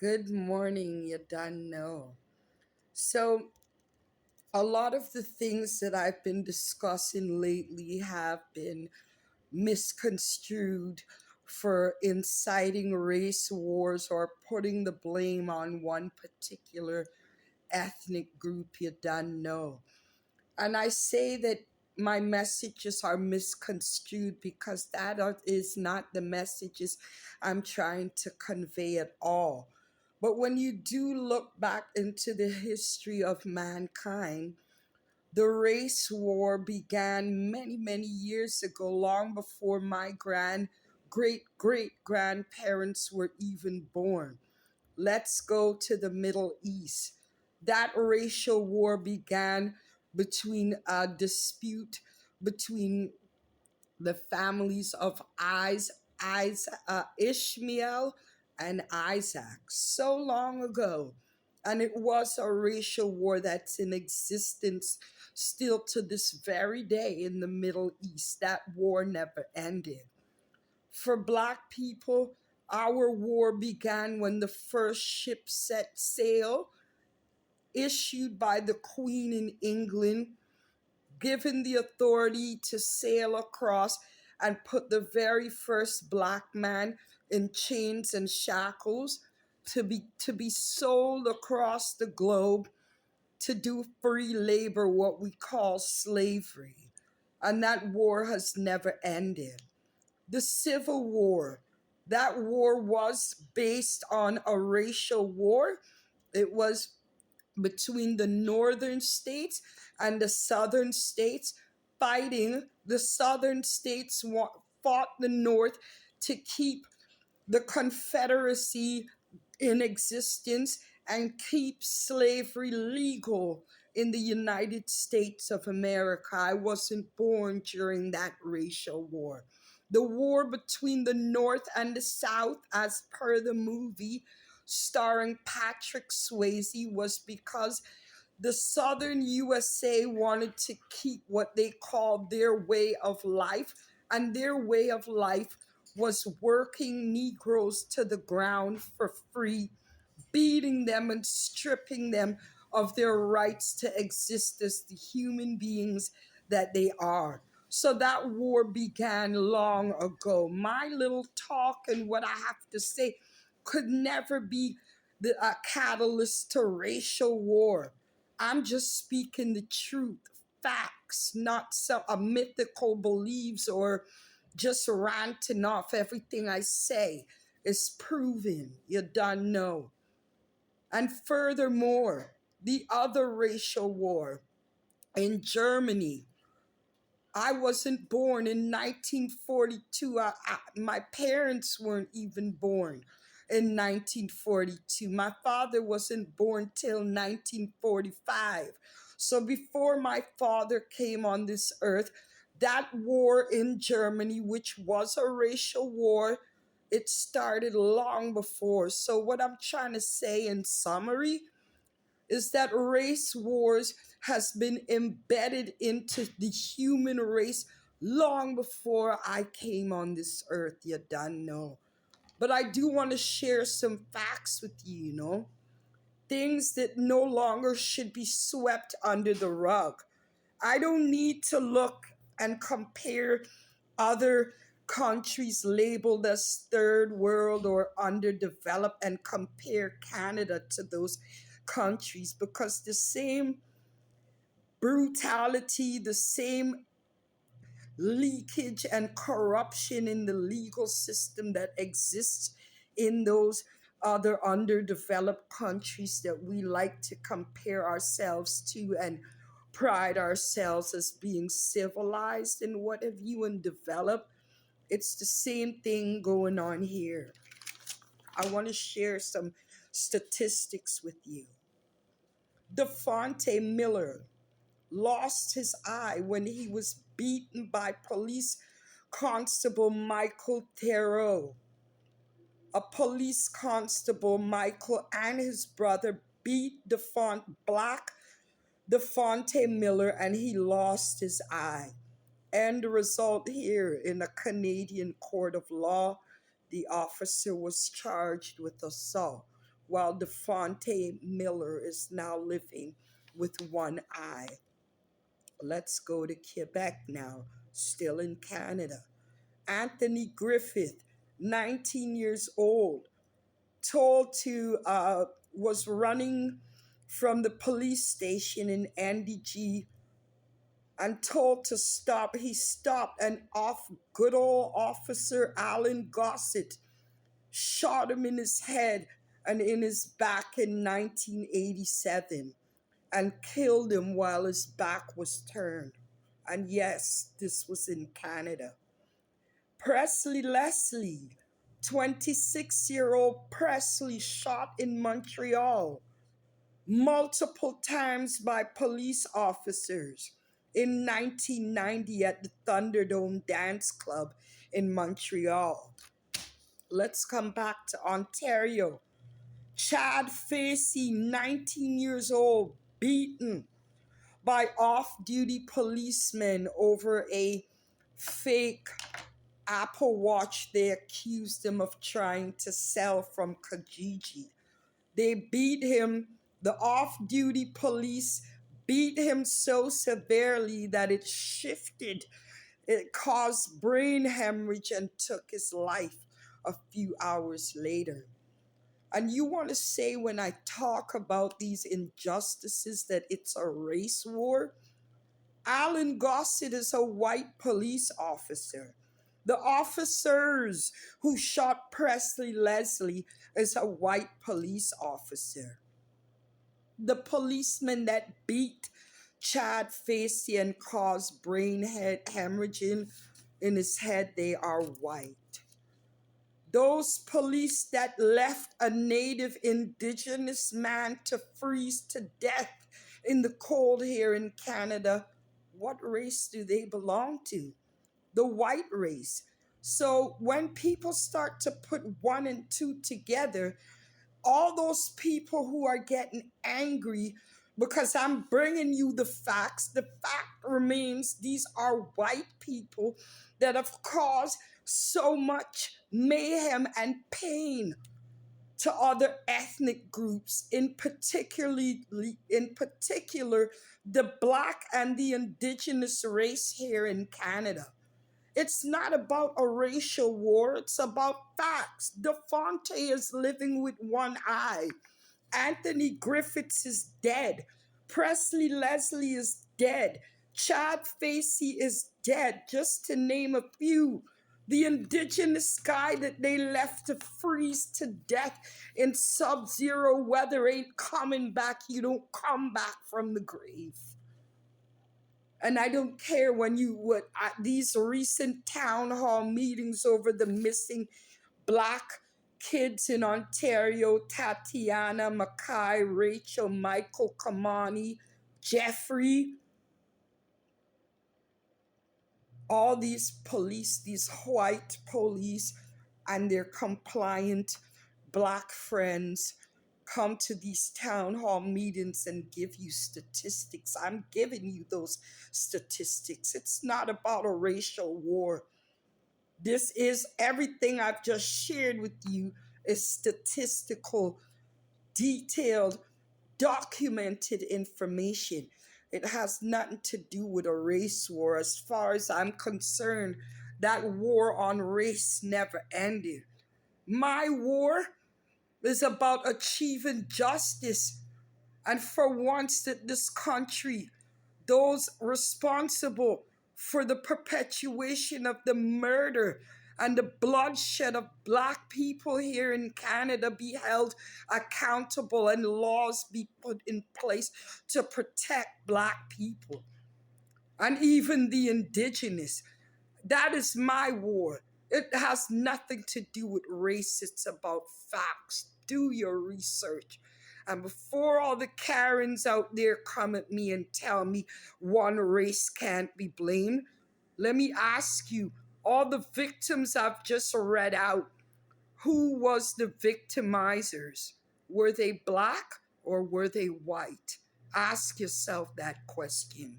Good morning, you done know. So, a lot of the things that I've been discussing lately have been misconstrued for inciting race wars or putting the blame on one particular ethnic group, you done know. And I say that my messages are misconstrued because is not the messages I'm trying to convey at all. But when you do look back into the history of mankind, the race war began many, many years ago, long before my great grandparents were even born. Let's go to the Middle East. That racial war began between a dispute between the families of Ishmael and Isaac so long ago. And it was a racial war that's in existence still to this very day in the Middle East. That war never ended. For Black people, our war began when the first ship set sail, issued by the Queen in England, given the authority to sail across and put the very first Black man in chains and shackles to be sold across the globe to do free labor, what we call slavery. And that war has never ended. The Civil War, that war was based on a racial war. It was between the northern states and the southern states fighting. The southern states fought the north to keep the Confederacy in existence and keep slavery legal in the United States of America. I wasn't born during that racial war. The war between the North and the South, as per the movie starring Patrick Swayze, was because the Southern USA wanted to keep what they called their way of life, and their way of life was working Negroes to the ground for free, beating them and stripping them of their rights to exist as the human beings that they are. So that war began long ago. My little talk and what I have to say could never be a catalyst to racial war. I'm just speaking the truth, facts, not some a mythical beliefs or just ranting off. Everything I say is proven. You done know. And furthermore, the other racial war in Germany. I wasn't born in 1942. My parents weren't even born in 1942. My father wasn't born till 1945. So before my father came on this earth, that war in Germany, which was a racial war, it started long before. So what I'm trying to say in summary is that race wars has been embedded into the human race long before I came on this earth. You done know. But I do want to share some facts with you, things that no longer should be swept under the rug. I don't need to look and compare other countries labeled as third world or underdeveloped and compare Canada to those countries, because the same brutality, the same leakage and corruption in the legal system that exists in those other underdeveloped countries that we like to compare ourselves to and pride ourselves as being civilized and what have you and developed. It's the same thing going on here. I want to share some statistics with you. Defonte Miller lost his eye when he was beaten by police constable Michael Theroux. A police constable, Michael, and his brother beat Black Defonte Miller, and he lost his eye. And the result here, in a Canadian court of law, the officer was charged with assault. while Defonte Miller is now living with one eye. Let's go to Quebec now, still in Canada. Anthony Griffith, 19 years old, told to was running from the police station in NDG and told to stop. He stopped, and off good old officer Alan Gossett shot him in his head and in his back in 1987 and killed him while his back was turned. And yes, this was in Canada. Presley Leslie, 26-year-old Presley, shot in Montreal multiple times by police officers in 1990 at the Thunderdome Dance Club in Montreal. Let's come back to Ontario. Chad Facey, 19 years old, beaten by off-duty policemen over a fake Apple Watch they accused him of trying to sell from Kijiji. They beat him, the off-duty police beat him so severely that it shifted. It caused brain hemorrhage and took his life a few hours later. And you want to say when I talk about these injustices that it's a race war? Alan Gossett is a white police officer. The officers who shot Presley Leslie is a white police officer. The policeman that beat Chad Facey and caused brain hemorrhaging in his head, they are white. Those police that left a native indigenous man to freeze to death in the cold here in Canada, what race do they belong to? The white race. So when people start to put one and two together, all those people who are getting angry because I'm bringing you the facts, the fact remains these are white people that have caused so much mayhem and pain to other ethnic groups, in particular the Black and the Indigenous race here in Canada. It's not about a racial war, it's about facts. Defonte is living with one eye. Anthony Griffiths is dead. Presley Leslie is dead. Chad Facey is dead, just to name a few. The indigenous guy that they left to freeze to death in sub-zero weather ain't coming back. You don't come back from the grave. And I don't care when these recent town hall meetings over the missing Black kids in Ontario, Tatiana, Mackay, Rachel, Michael, Kamani, Jeffrey, all these police, these white police and their compliant Black friends come to these town hall meetings and give you statistics. I'm giving you those statistics. It's not about a racial war. This is everything I've just shared with you is statistical, detailed, documented information. It has nothing to do with a race war. As far as I'm concerned, that war on race never ended. My war is about achieving justice. And for once that this country, those responsible for the perpetuation of the murder and the bloodshed of Black people here in Canada be held accountable and laws be put in place to protect Black people and even the indigenous. That is my war. It has nothing to do with race. It's about facts. Do your research. And before all the Karens out there come at me and tell me one race can't be blamed, let me ask you, all the victims I've just read out, who was the victimizers? Were they Black or were they white? Ask yourself that question.